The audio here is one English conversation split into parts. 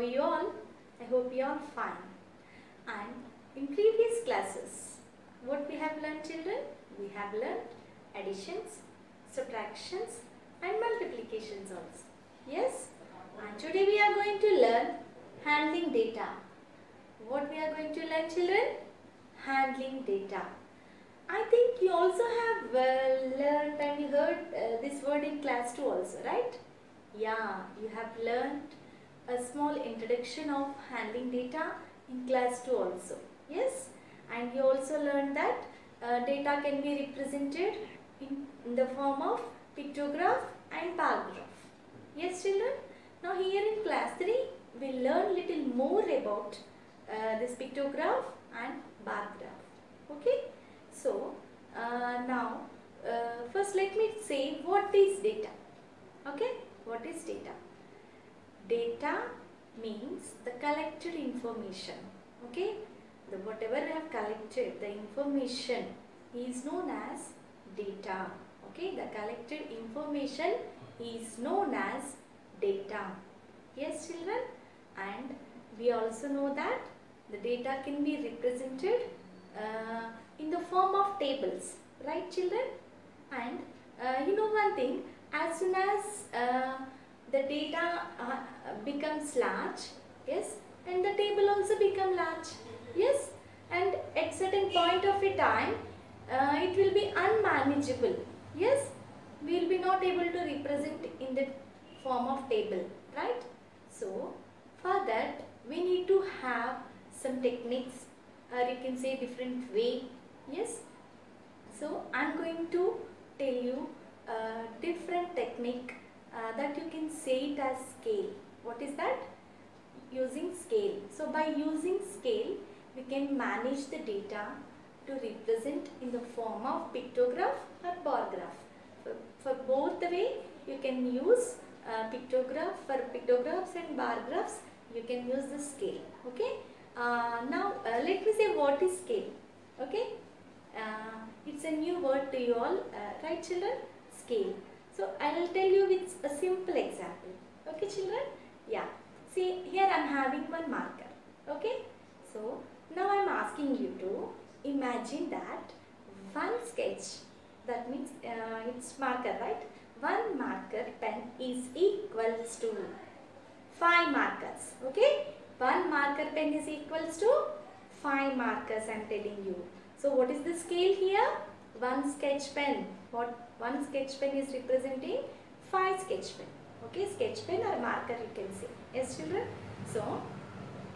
are you all? I hope you are fine. And in previous classes, what we have learned, children? We have learned additions, subtractions and multiplications also. Yes? And today we are going to learn handling data. What we are going to learn, children? Handling data. I think you also have learned and heard this word in class 2 also, right? Yeah, you have learned a small introduction of handling data in class 2 also. Yes, and you also learned that data can be represented in the form of pictograph and bar graph. Yes, children. Now here in class 3 we learn little more about this pictograph and bar graph. Okay. So now first let me say what is data. Okay. What is data? Data means the collected information. Okay. Whatever I have collected, the information is known as data. Okay. The collected information is known as data. Yes, children. And we also know that the data can be represented in the form of tables, right, children? And you know one thing, as soon as the data becomes large, yes, and the table also become large, yes, and at certain point of a time it will be unmanageable, yes, we will be not able to represent in the form of table, right? So for that we need to have some techniques, or you can say different way. Yes, so I am going to tell you a different technique that you can say it as scale. What is that? Using scale. So by using scale we can manage the data to represent in the form of pictograph or bar graph. For both the way you can use pictograph. For pictographs and bar graphs you can use the scale. Okay. Now let me say what is scale. Okay. It's a new word to you all, right, children? Scale. So I will tell you with a simple example. Okay, children? Yeah. See, here I am having one marker. Okay. So now I am asking you to imagine that one sketch, that means it's marker, right? One marker pen is equals to 5 markers. Okay. One marker pen is equals to 5 markers, I am telling you. So what is the scale here? One sketch pen. One sketch pen is representing 5 sketch pen. Okay, sketch pen or marker you can say. Yes, children. So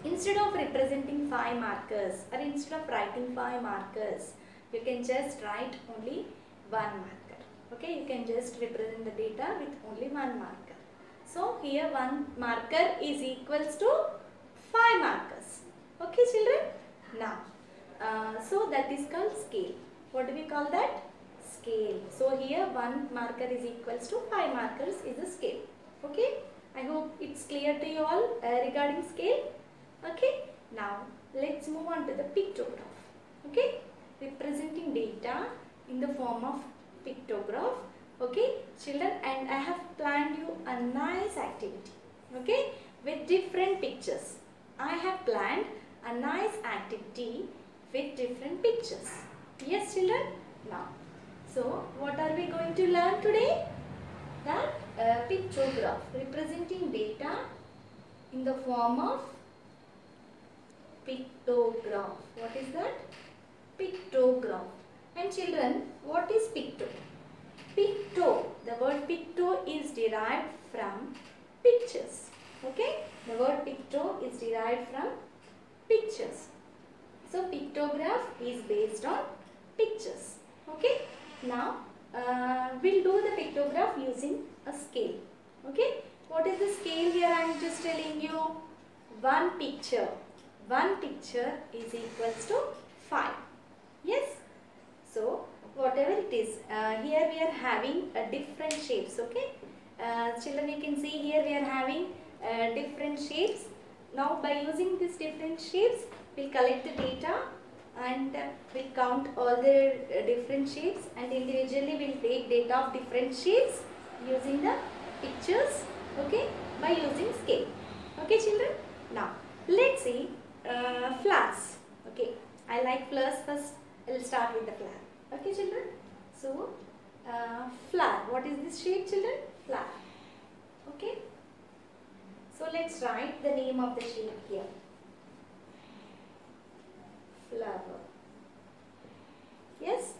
instead of representing 5 markers or instead of writing 5 markers, you can just write only 1 marker. Okay, you can just represent the data with only 1 marker. So here 1 marker is equals to 5 markers. Okay, children. Now so that is called scale. What do we call that? Scale. So here 1 marker is equals to 5 markers is the scale. Okay. I hope it's clear to you all regarding scale. Okay. Now let's move on to the pictograph. Okay. Representing data in the form of pictograph. Okay, children, and I have planned you a nice activity. Okay, with different pictures. I have planned a nice activity with different pictures. Yes, children. Now, so what are we going to learn today? That pictograph, representing data in the form of pictograph. What is that? Pictograph. And children, what is picto? Picto. The word picto is derived from pictures. Okay? The word picto is derived from pictures. So pictograph is based on pictures. Okay. Now we'll do the pictograph using a scale. Okay. What is the scale here? I am just telling you. One picture. One picture is equals to 5. Yes. So whatever it is, here we are having different shapes. Okay. Children, you can see here we are having different shapes. Now by using these different shapes, we'll collect the data and we'll count all the different shapes, and individually we'll take data of different shapes using the pictures, okay, by using scale. Okay, children. Now let's see flowers. Okay, I like flowers first. I'll start with the flower. Okay, children. So flower. What is this shape, children? Flower. Okay. So let's write the name of the shape here. Flower. Yes.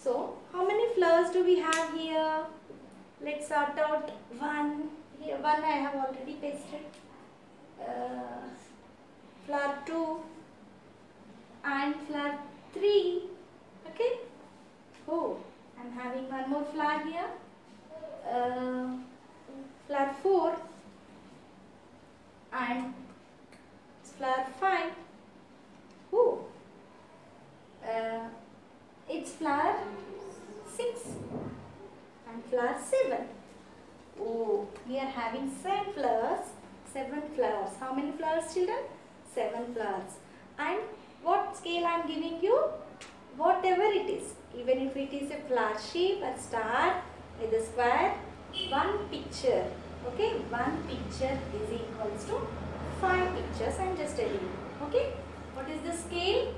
So how many flowers do we have here? Let's sort out one. Here one I have already pasted. Flower 2 and flower 3. Okay. Oh, I'm having one more flower here. Flower 4 and flower 5. Oh, it's flower 6 and flower 7. Oh, we are having 7 flowers. 7 flowers. How many flowers, children? 7 flowers. And what scale I am giving you? Whatever it is. Even if it is a flower shape, a star with a square, one picture. Okay, one picture is equals to 5 pictures. I am just telling you. Okay, what is the scale?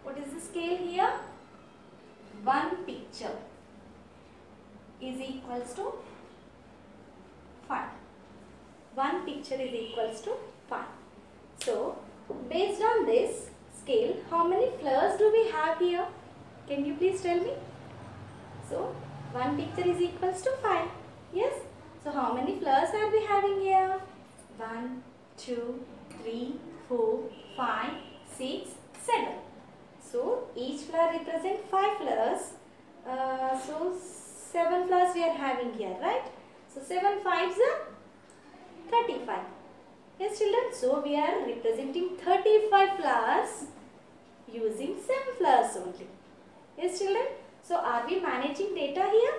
What is the scale here? One picture is equals to 5. One picture is equals to 5. So, based on this scale, how many flowers do we have here? Can you please tell me? So, one picture is equals to 5. Yes? So, how many flowers are we having here? 1, 2, 3, 4, 5, 6, 7. So, each flower represents 5 flowers. So, 7 flowers we are having here, right? So, 7 5s are 35. Yes, children. So, we are representing 35 flowers using 7 flowers only. Yes, children. So, are we managing data here?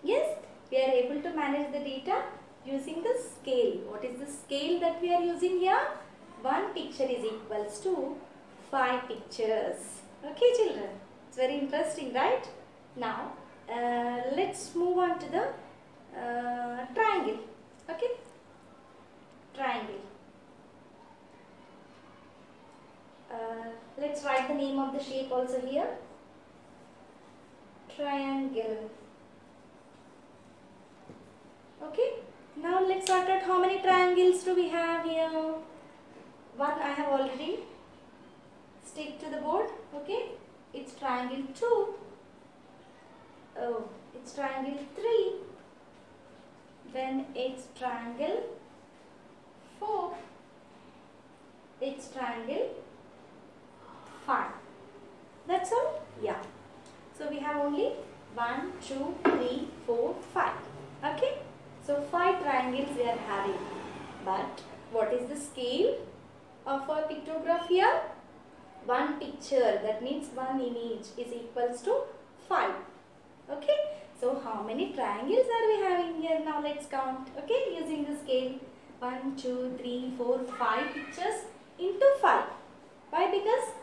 Yes, we are able to manage the data using the scale. What is the scale that we are using here? One picture is equals to 5 pictures. Okay, children. It's very interesting, right? Now, let's move on to the triangle. Okay, triangle. Let's write the name of the shape also here. Triangle. Okay, now let's sort out how many triangles do we have here. One I have already stick to the board. Okay, it's triangle 2. Oh, it's triangle 3. Then it's triangle 4. It's triangle 5. That's all? Yeah. So we have only 1, 2, 3, 4, 5. Okay. So 5 triangles we are having. But what is the scale of our pictograph here? One picture, that means one image, is equals to 5. Okay. So how many triangles are we having here? Now let's count. Okay, using the scale. 1, 2, 3, 4, 5 pictures into 5. Why? Because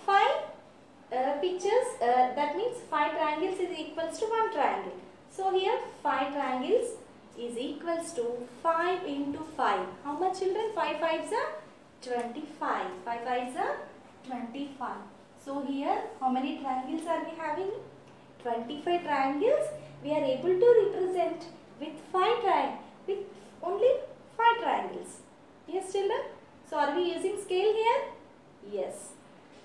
5 pictures, that means 5 triangles is equals to 1 triangle. So here 5 triangles is equals to 5 into 5. How much, children? 5 5s are 25. 5 5s are 25. So here how many triangles are we having? 25 triangles we are able to represent with only 5 triangles. Yes, children. So are we using scale here? Yes.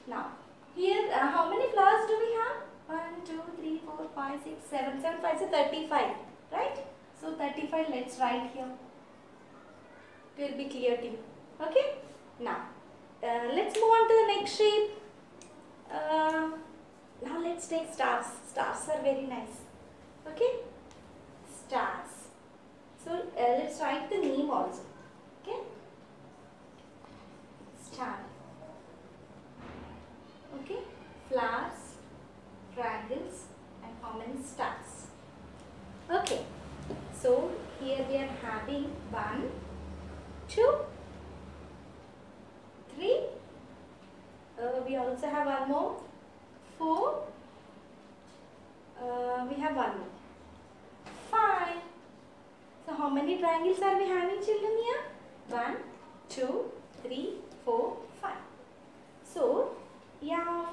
Now here how many flowers do we have? 1, 2, 3, 4, 5, 6, 7. 7 5 is 35. Right? So 35 let's write here. It will be clear to you. Okay. Now let's move on to the next shape. Now let's take stars. Stars are very nice. Okay. Stars. So let's write the name also. Okay. Star. Okay. Flowers, triangles, and how many stars? Okay. So here we are having 1, 2, 3. We also have one more. 4. We have one more. 5. So how how many triangles are we having, children, here? 1, 2, 3, 4, 5. So, yeah,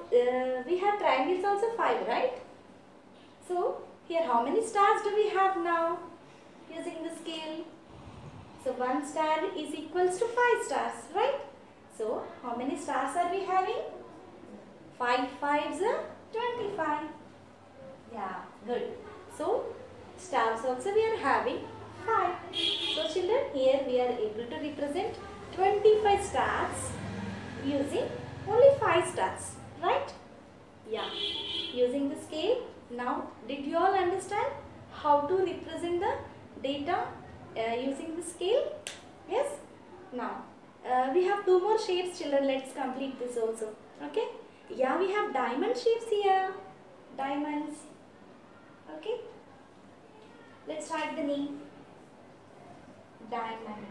we have triangles also 5, right? So, here how many stars do we have now using the scale? So, 1 star is equals to 5 stars, right? So, how many stars are we having? 5 5s are 25. Yeah, good. So, stars also we are having 5. So, children, here we are able to represent 25 stars using only 5 stars, right? Yeah, using the scale. Now, did you all understand how to represent the data using the scale? Yes? Now, we have 2 more shapes, children. Let's complete this also. Okay? Yeah, we have diamond shapes here. Diamonds. Okay? Let's write the name. Diamond.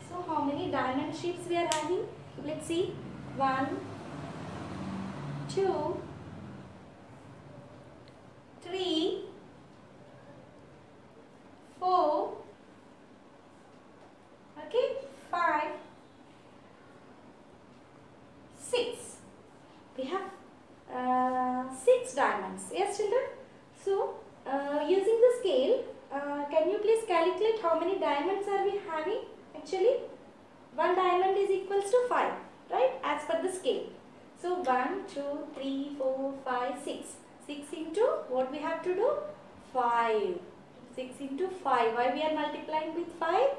So, how many diamond shapes we are having? Let's see. 1, 2, 3, 4, okay, 5, 6. We have 6 diamonds. Yes, children? So, using the scale, can you please calculate how many diamonds are we having? Actually, 1 diamond is equals to 5, right? As per the scale. So, 1, 2, 3, 4, 5, 6. 6 into what we have to do? 5. 6 into 5. Why we are multiplying with 5?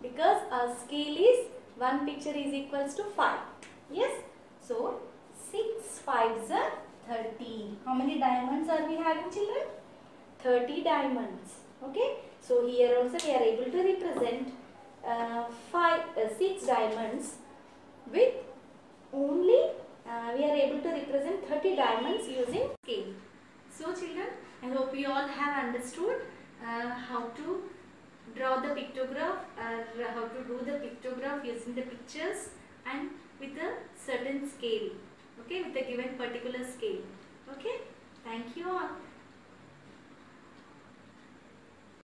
Because our scale is 1 picture is equals to 5. Yes? So, 6 5s are 30. How many diamonds are we having, children? 30 diamonds. Okay? So, here also we are able to represent 6 diamonds with only we are able to represent 30 diamonds using scale. So, children, I hope you all have understood how to draw the pictograph or how to do the pictograph using the pictures and with a certain scale. Okay, with a given particular scale. Okay, thank you all.